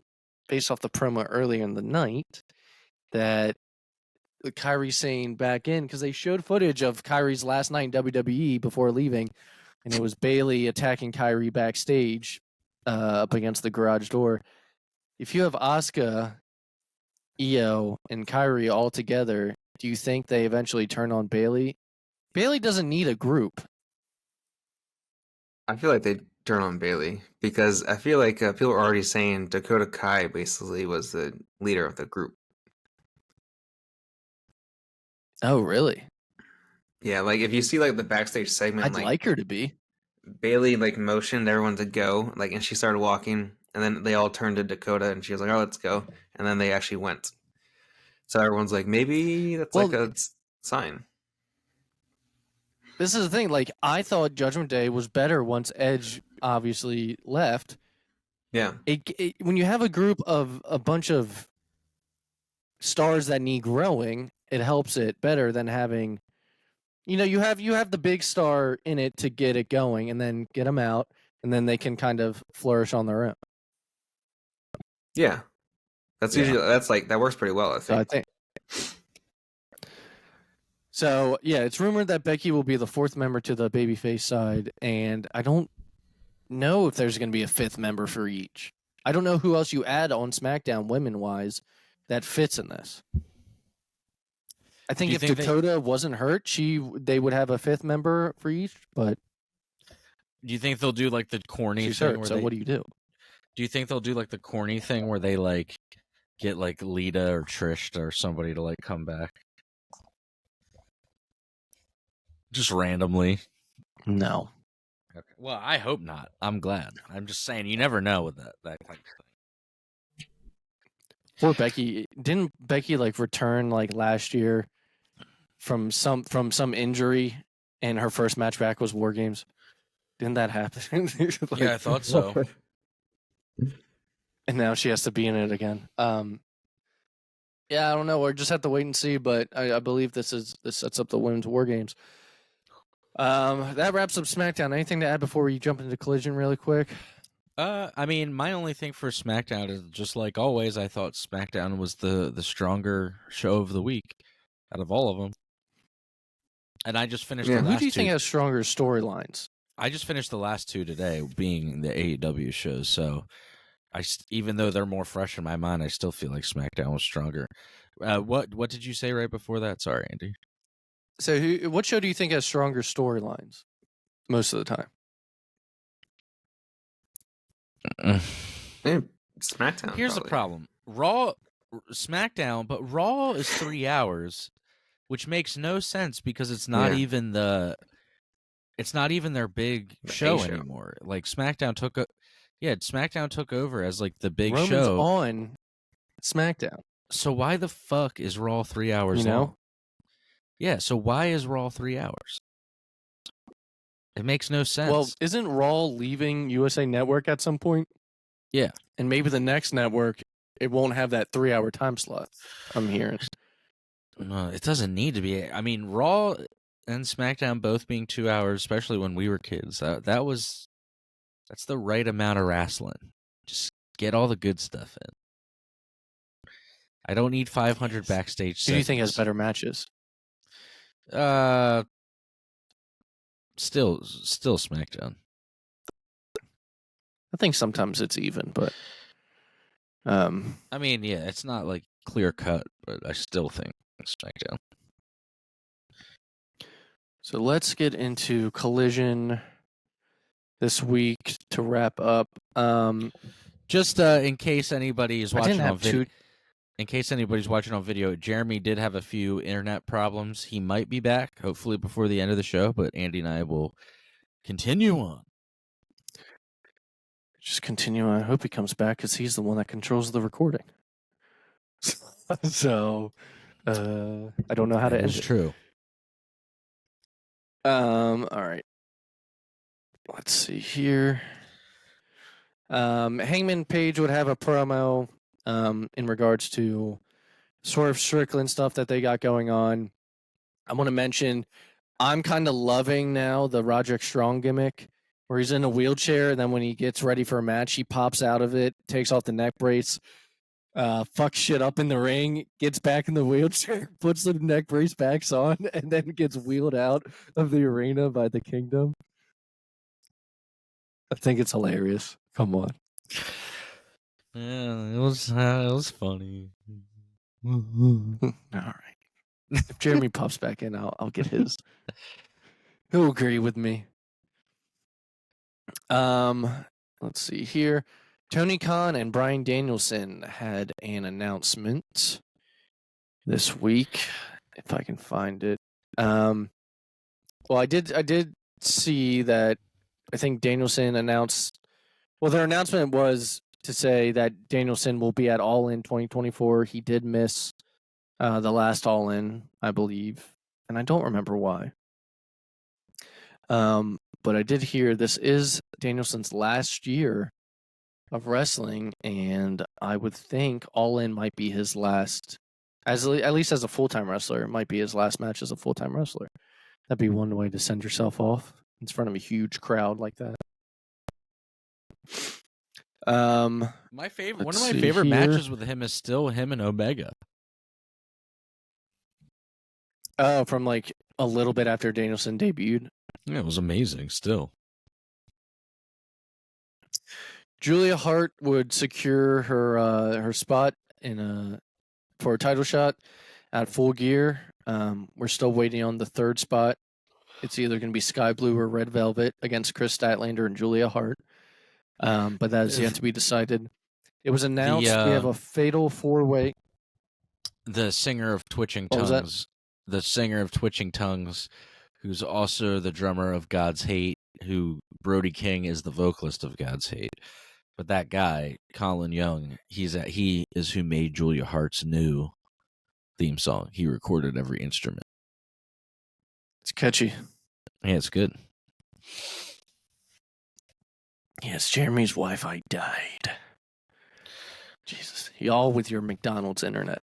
based off the promo earlier in the night, that Kairi Sane back in, because they showed footage of Kairi's last night in WWE before leaving, and it was Bailey attacking Kairi backstage up against the garage door. If you have Asuka, Io, and Kairi all together, do you think they eventually turn on Bailey? Bailey doesn't need a group. I feel like they turn on Bailey because I feel like people are already saying Dakota Kai basically was the leader of the group. Oh, really? Yeah, like if you see like the backstage segment, I'd like her to be. Bailey like motioned everyone to go, like, and she started walking, and then they all turned to Dakota, and she was like, "Oh, let's go," and then they actually went. So everyone's like, maybe that's like a sign. This is the thing. Like, I thought Judgment Day was better once Edge obviously left. Yeah, When you have a group of a bunch of stars that need growing, it helps it better than having, you have the big star in it to get it going, and then get them out, and then they can kind of flourish on their own. yeah. That's Yeah. usually that works pretty well. I So I think. think. So yeah, it's rumored that Becky will be the fourth member to the babyface side, and I don't know if there's going to be a fifth member for each. I don't know who else you add on SmackDown women-wise that fits in this. I think you if think Dakota wasn't hurt, they would have a fifth member for each, but Do you think they'll do like the corny she's thing? hurt, Where so what do you do? Do you think they'll do like the corny thing where they like get like Lita or Trish or somebody to like come back? Just randomly. No. Okay. Well, I hope not. I'm glad. I'm just saying you never know with that kind of thing. Poor Becky. Didn't Becky like return like last year from some injury, and her first match back was War Games? Didn't that happen? Like, Yeah, I thought so. And now she has to be in it again. Yeah, I don't know. We'll just have to wait and see. But I believe this sets up the women's War Games. That wraps up SmackDown. Anything to add before we jump into Collision really quick? I mean, my only thing for SmackDown is just like always. I thought SmackDown was the stronger show of the week out of all of them, and I just finished. Yeah. The Who last do you two. think has stronger storylines? I just finished the last two today, being the AEW shows. So even though they're more fresh in my mind, I still feel like SmackDown was stronger. What did you say right before that? Sorry, Andy. So, what show do you think has stronger storylines most of the time? SmackDown. Here's the problem: SmackDown, but Raw is 3 hours, which makes no sense because it's not even their big show anymore. Like SmackDown took over as like the big Roman's show on SmackDown. So why the fuck is Raw 3 hours long? Yeah, so why is Raw 3 hours? It makes no sense. Well, isn't Raw leaving USA Network at some point? Yeah. And maybe the next network, it won't have that 3-hour time slot, I'm hearing. No, it doesn't need to be. I mean, Raw and SmackDown both being 2 hours, especially when we were kids, that's the right amount of wrestling. Just get all the good stuff in. I don't need 500 backstage segments. Who do you think has better matches? Still SmackDown. I think sometimes it's even, but I mean, yeah, it's not like clear cut, but I still think it's SmackDown. So let's get into Collision this week to wrap up. Just in case anybody is watching on video. In case anybody's watching on video, Jeremy did have a few internet problems. He might be back, hopefully before the end of the show, but Andy and I will continue on. Just continue on. I hope he comes back because he's the one that controls the recording. So, I don't know how to end it. It's true. All right. Let's see here. Hangman Page would have a promo in regards to Swerve Strickland stuff that they got going on. I want to mention, I'm kind of loving now the Roderick Strong gimmick where he's in a wheelchair, and then when he gets ready for a match, he pops out of it, takes off the neck brace, fucks shit up in the ring, gets back in the wheelchair, puts the neck brace back on, and then gets wheeled out of the arena by the Kingdom. I think it's hilarious. Come on. Yeah, it was funny. All right. If Jeremy pops back in, I'll get his. He'll agree with me. Let's see here. Tony Khan and Bryan Danielson had an announcement this week, if I can find it. Well, I did see that. I think Danielson announced. Well, their announcement was to say that Danielson will be at All In 2024. He did miss the last All In, I believe, and I don't remember why. But I did hear this is Danielson's last year of wrestling, and I would think All In might be his last, at least as a full-time wrestler, it might be his last match as a full-time wrestler. That'd be one way to send yourself off in front of a huge crowd like that. One of my favorite matches with him is still him and Omega. Oh, from like a little bit after Danielson debuted. Yeah, it was amazing still. Julia Hart would secure her spot for a title shot at Full Gear. We're still waiting on the third spot. It's either going to be Sky Blue or Red Velvet against Chris Statlander and Julia Hart. But that is yet to be decided. It was announced we have a fatal 4-way. The singer of Twitching Tongues. The singer of Twitching Tongues, who's also the drummer of God's Hate, who Brody King is the vocalist of God's Hate. But that guy, Colin Young, he is who made Julia Hart's new theme song. He recorded every instrument. It's catchy. Yeah, it's good. Yes, Jeremy's Wi-Fi died. Jesus, y'all with your McDonald's internet.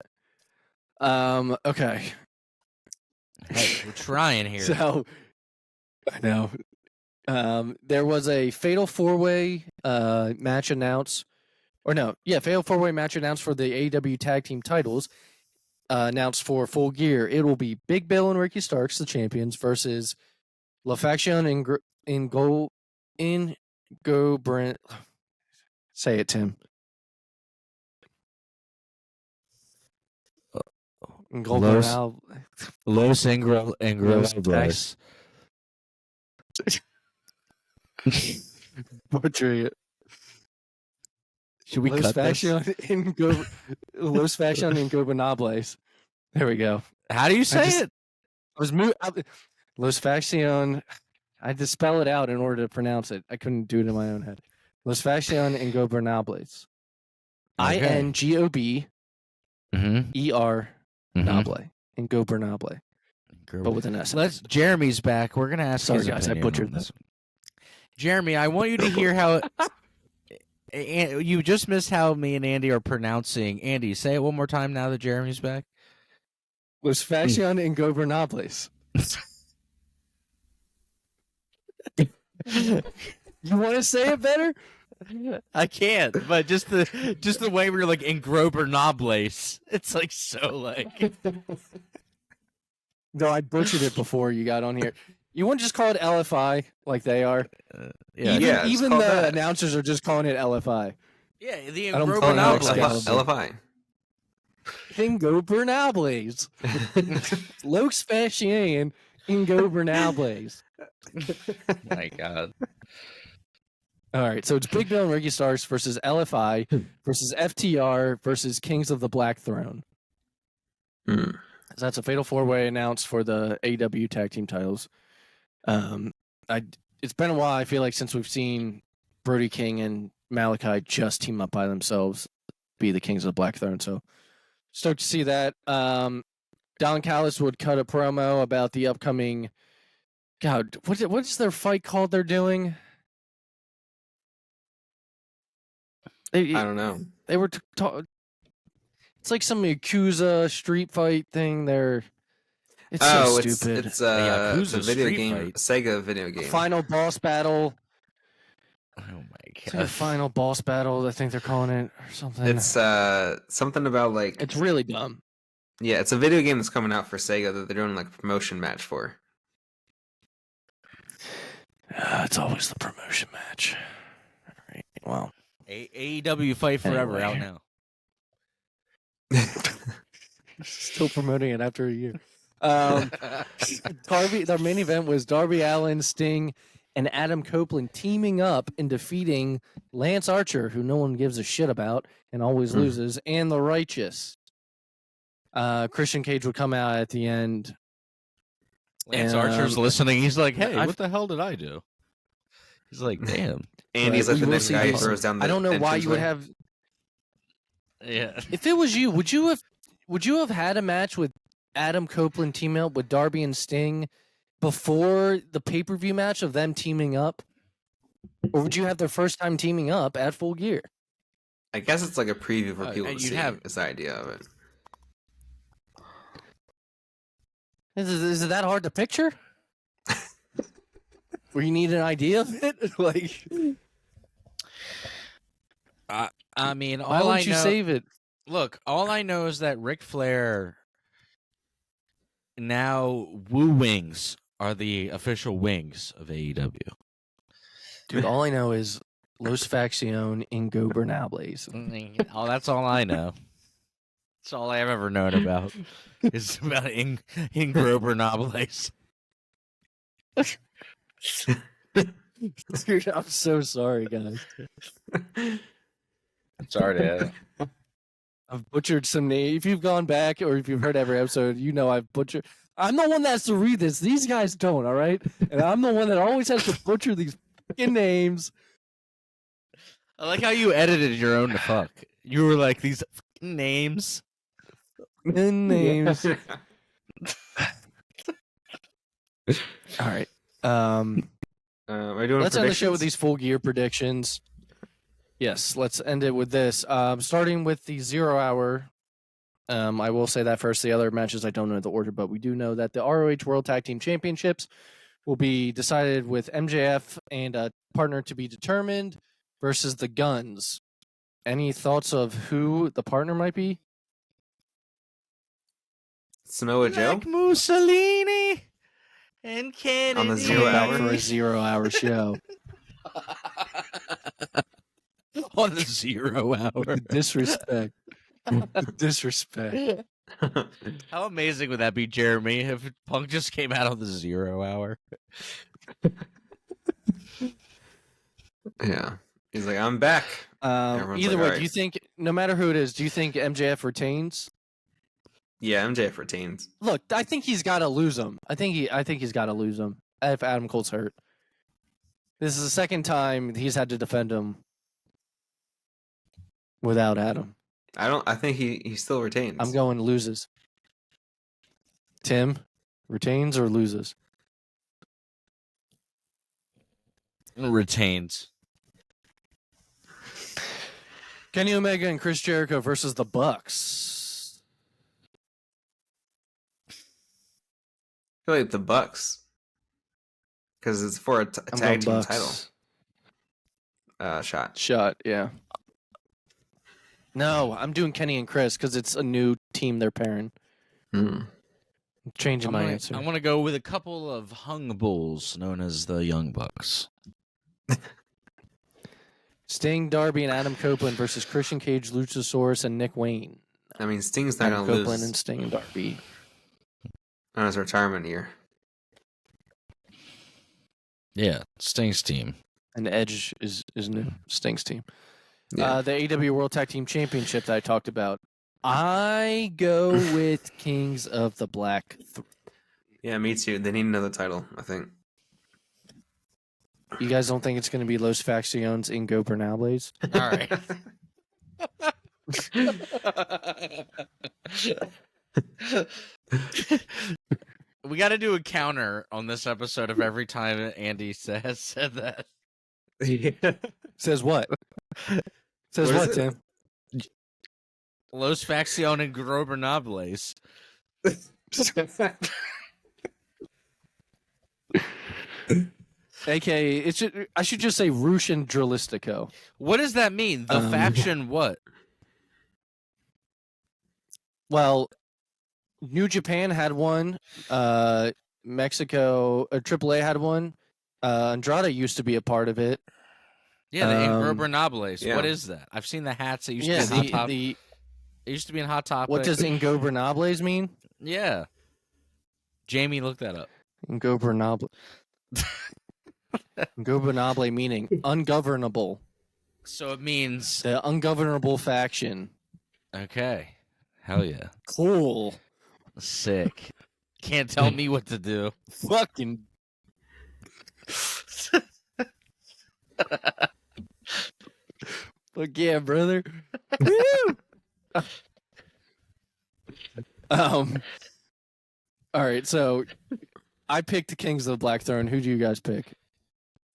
Okay. Hey, we're trying here. So, I know. There was a fatal 4-way match announced. Fatal 4-way match announced for the AEW Tag Team titles. Announced for Full Gear. It will be Big Bill and Ricky Starks, the champions, versus La Faction in Go Brent. Say it, Tim. Los Ingobernables. Butchering it. Should we cut this? Los Fashion Ingobernables. There we go. How do you say it? I was Los Fashion. I had to spell it out in order to pronounce it. I couldn't do it in my own head. Los Fashion Ingobernables. Okay. INGOBER Nable. Ingobernable. But with an S. Jeremy's back. We're gonna ask. Sorry, his guys, I opinion butchered on this. Jeremy, I want you to hear how. You just missed how me and Andy are pronouncing. Andy, say it one more time now that Jeremy's back. Los Fashion Ingobernables. You want to say it better? I can't, but just the way we're like Ingobernables. It's like so like. No, I butchered it before you got on here. You wouldn't just call it LFI like they are. Even the announcers are just calling it LFI. Yeah, the Ingobernables. LFI. Ingobernables. Los Fashion Ingobernables. My God. All right, so it's Big Bill and Ricky Starks versus LFI versus FTR versus Kings of the Black Throne. So that's a fatal four-way announced for the AEW tag team titles. It's been a while, I feel like, since we've seen Brody King and Malachi just team up by themselves, be the Kings of the Black Throne. So stoked to see that. Don Callis would cut a promo about the upcoming. God, what is their fight called? They're doing. I don't know. They were it's like some Yakuza street fight thing. It's so stupid. It's a video game, fight. Sega video game. Final boss battle. Oh my It's like a final boss battle. I think they're calling it or something. It's something about like. It's really dumb. Yeah, it's a video game that's coming out for Sega that they're doing like a promotion match for. It's always the promotion match. All right. Well. AEW Fight Forever out now. Still promoting it after a year. Their main event was Darby Allin, Sting, and Adam Copeland teaming up and defeating Lance Archer, who no one gives a shit about and always loses, and The Righteous. Christian Cage would come out at the end. Lance Archer's listening. He's like, hey, what the hell did I do? He's like, damn. And he's like the next guy who throws down the I don't know why you would have. Yeah. If it was you, would you have had a match with Adam Copeland teaming up with Darby and Sting before the pay-per-view match of them teaming up? Or would you have their first time teaming up at Full Gear? I guess it's like a preview for people to see. Is the idea of it. Is it that hard to picture? Where you need an idea of it? Like, I mean, why won't you save it? Look, all I know is that Ric Flair now Woo Wings are the official wings of AEW. Dude, all I know is Los Facción Ingobernables. Oh, that's all I know. That's all I've ever known about. Is about Ingobernables. Dude, I'm so sorry, guys. Sorry to I've butchered some names. If you've gone back or if you've heard every episode, you know I've butchered. I'm the one that has to read this. These guys don't, all right? And I'm the one that always has to butcher these fucking names. I like how you edited your own to fuck. You were like, these fucking names. Names. All right. Let's end the show with these Full Gear predictions. Yes, let's end it with this. Starting with the 0 hour. I will say that first. The other matches, I don't know the order, but we do know that the ROH World Tag Team Championships will be decided with MJF and a partner to be determined versus the Guns. Any thoughts of who the partner might be? Samoa Joe? Like Mussolini and Kennedy. On the 0 hour? For a 0 hour show. On the 0 hour. Disrespect. Disrespect. How amazing would that be, Jeremy, if Punk just came out on the 0 hour? Yeah. He's like, I'm back. Everyone's Either like, way, "All do you right." think, no matter who it is, do you think MJF retains? Yeah, MJF retains. Look, I think he's got to lose him. I think he's got to lose him if Adam Cole's hurt. This is the second time he's had to defend him without Adam. I think he still retains. I'm going loses. Tim, retains or loses? Retains. Kenny Omega and Chris Jericho versus the Bucks. I feel like the Bucks, because it's for a I'm tag team going title Bucks. shot. Shot, yeah. No, I'm doing Kenny and Chris because it's a new team they're pairing. Hmm. I'm changing my answer. I'm going to go with a couple of hung bulls known as the Young Bucks. Sting, Darby, and Adam Copeland versus Christian Cage, Luchasaurus, and Nick Wayne. I mean, Sting's not Adam going to Copeland lose and Sting and Darby. on his retirement year. Yeah, Sting's team. And Edge is new. Sting's team. Yeah. The AEW World Tag Team Championship that I talked about. I go with Kings of the Black. Yeah, me too. They need another title, I think. You guys don't think it's going to be Los Facciones Ingobernables? All right. We got to do a counter on this episode of every time Andy has said that. Says what? Says What what, is it? Tim? Los Facciones Ingobernables. AKA, I should just say Roosh and Drilistico. What does that mean? The faction what? Well, New Japan had one. Mexico, AAA had one. Andrade used to be a part of it. Yeah, the Ingobernables. yeah. What is that? I've seen the hats that used Yeah, to be in Hot Top. It used to be in Hot Topic. what does Ingobernables mean? Yeah. Jamie, look that up. Ingobernable. Ingobernable meaning ungovernable. So it means The ungovernable faction. okay. Hell yeah. Cool. Sick. Can't tell me what to do. Fucking. Fuck yeah, brother. Woo! All right, so I picked the Kings of the Black Throne. Who do you guys pick?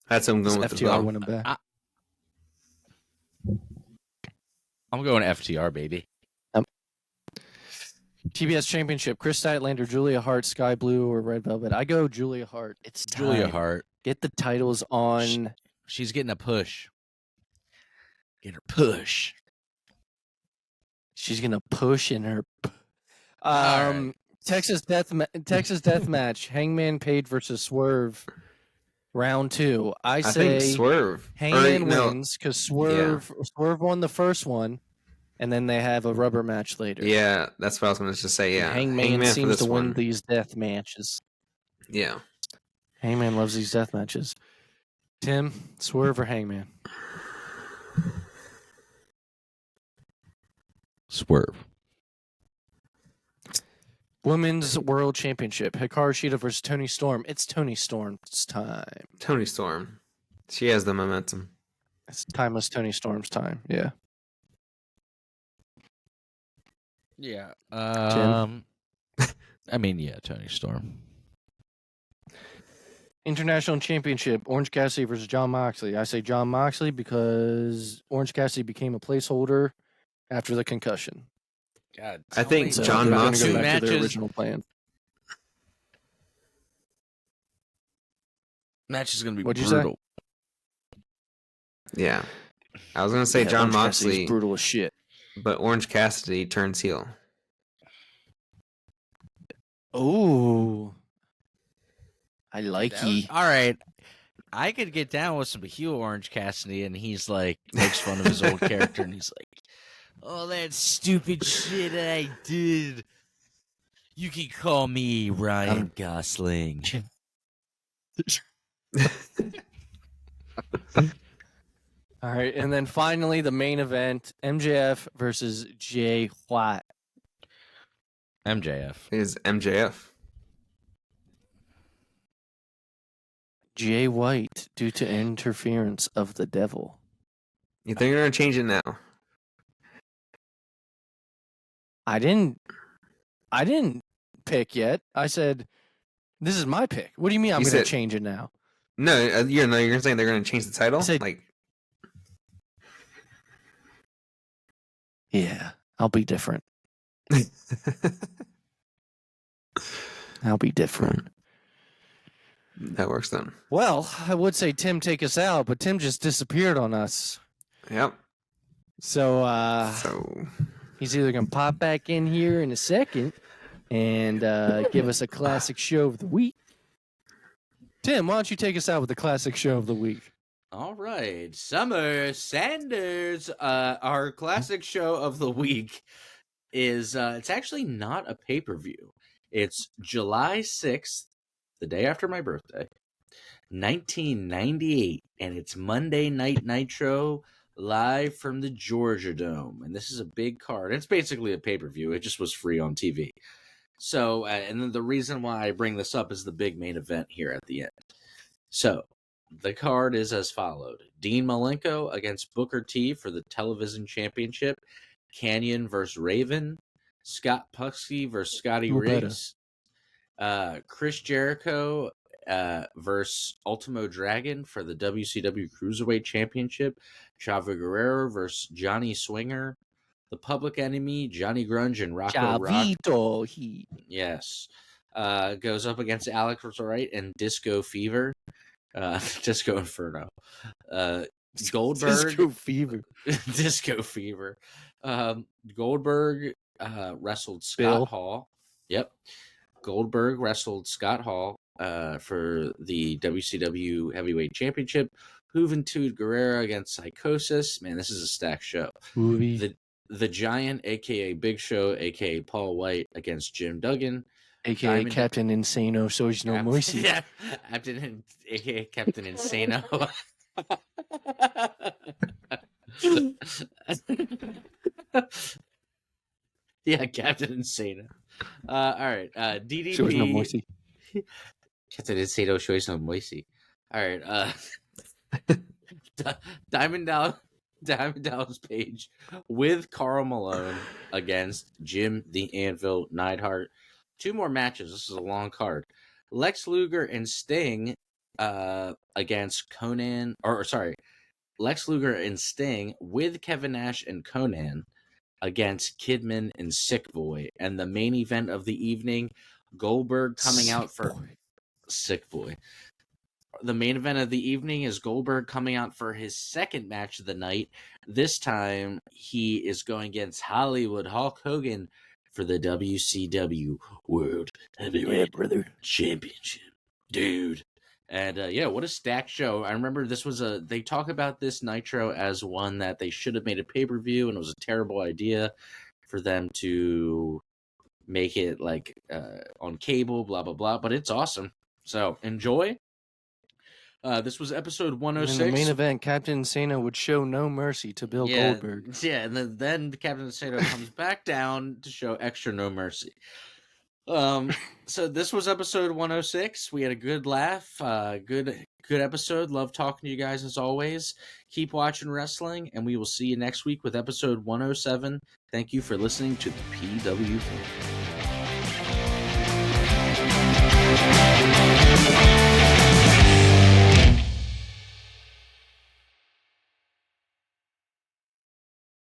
That's what I'm going Is with as FTR well. winning back. I'm going FTR, baby. TBS Championship: Chris Statlander, Julia Hart, Sky Blue, or Red Velvet. I go Julia Hart. It's time. Julia Hart. Get the titles on. She's getting a push. Get her push. She's gonna push in her. right. Texas Death Match: Hangman Page versus Swerve. Round 2. I say think Swerve. Hangman wins because Swerve won the first one, and then they have a rubber match later. Yeah, that's what I was going to just say. Yeah, Hangman for seems this to win one. these death matches. Yeah, Hangman loves these death matches. Tim, Swerve or Hangman? Swerve. Women's World Championship: Hikaru Shida versus Toni Storm. It's Toni Storm's time. Toni Storm. She has the momentum. It's timeless Toni Storm's time. Yeah. Yeah. Tim? I mean, yeah, Tony Storm. International Championship: Orange Cassidy versus John Moxley. I say John Moxley because Orange Cassidy became a placeholder after the concussion. God, I think So John they're gonna Moxley- go back to their matches- original plan. match is going to be What'd you say? brutal. Yeah, I was going to say Yeah, John Orange Cassidy's Moxley, brutal as shit. but Orange Cassidy turns heel. Oh, I like ye. All right. I could get down with some heel Orange Cassidy, and he's like, makes fun of his old character, and he's like, oh, that stupid shit I did. You can call me Ryan Gosling. All right, and then finally the main event: MJF versus Jay White. MJF. Is MJF. Jay White due to interference of the devil. You think they're gonna change it now? I didn't pick yet. I said this is my pick. What do you mean I'm You going to said- change it now? No, you're saying they're gonna change the title? I said- Like, Yeah, I'll be different. I'll be different. that works then. Well, I would say Tim take us out, but Tim just disappeared on us. Yep. So So he's either going to pop back in here in a second and give us a classic show of the week. Tim, why don't you take us out with the classic show of the week? All right, Summer Sanders. Our classic show of the week is it's actually not a pay-per-view. It's July 6th, the day after my birthday, 1998, and it's Monday Night Nitro live from the Georgia Dome. And this is a big card. It's basically a pay-per-view. It just was free on TV. So, and then the reason why I bring this up is the big main event here at the end. So, the card is as followed. Dean Malenko against Booker T for the television championship. Canyon versus Raven. Scott Puxey versus Scotty Who better? Riggs. Chris Jericho versus Ultimo Dragon for the WCW Cruiserweight Championship. Chavo Guerrero versus Johnny Swinger. The Public Enemy, Johnny Grunge, and Rocco Rock. Chavito, he. Yes. Goes up against Alex Wright and Disco Fever. Disco Inferno. Goldberg. Disco Fever. Disco Fever. Goldberg wrestled Scott Bill. Hall. Yep. Goldberg wrestled Scott Hall for the WCW Heavyweight Championship. Juventud Guerrera against Psychosis. Man, this is a stacked show. Movie. The Giant, a.k.a. Big Show, a.k.a. Paul White, against Jim Duggan. A.K.A. Diamond- Captain Insano, so he's no mercy. Yeah, a.k.a. Captain Insano. Yeah, Captain Insano. All right, DDP. Shows no mercy. Captain Insano shows no mercy. All right, Diamond Dallas Page with Karl Malone against Jim the Anvil Neidhart. 2 more matches. This is a long card. Lex Luger and Sting against Conan. Lex Luger and Sting with Kevin Nash and Conan against Kidman and Sick Boy. And the main event of the evening, Goldberg coming out for Sick Boy. The main event of the evening is Goldberg coming out for his second match of the night. This time, he is going against Hollywood Hulk Hogan for the WCW World Heavyweight Championship. Dude. And what a stacked show. I remember this was they talk about this Nitro as one that they should have made a pay-per-view, and it was a terrible idea for them to make it like on cable, blah, blah, blah. But it's awesome. So enjoy. This was episode In 106. the main event, Captain Insano would show no mercy to Bill Goldberg. Yeah, and then Captain Insano comes back down to show extra no mercy. So this was episode 106. We had a good laugh. Good episode. Love talking to you guys as always. Keep watching wrestling, and we will see you next week with episode 107. Thank you for listening to the PW4.